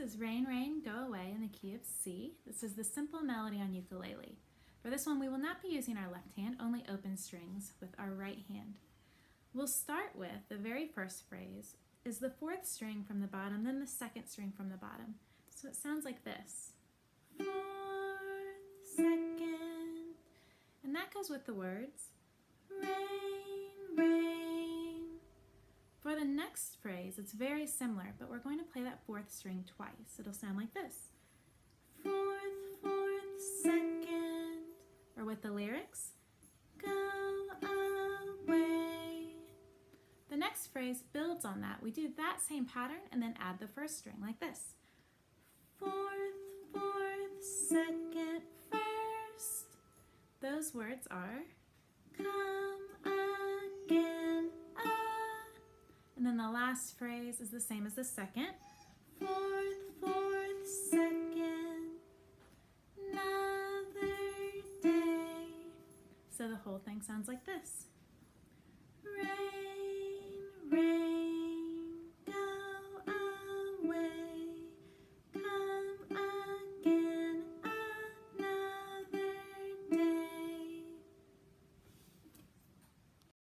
is Rain, Rain, Go Away in the key of C. This is the simple melody on ukulele. For this one, we will not be using our left hand, only open strings with our right hand. We'll start with the very first phrase is the fourth string from the bottom, then the second string from the bottom. So it sounds like this. Fourth, second, and that goes with the words rain, rain. For the next phrase, it's very similar, but we're going to play that fourth string twice. It'll sound like this. Fourth, fourth, second. Or with the lyrics, go away. The next phrase builds on that. We do that same pattern and then add the first string like this. Fourth, fourth, second, first. Those words are come again, and then the last phrase is the same as the second. Fourth, fourth, second, another day. So the whole thing sounds like this.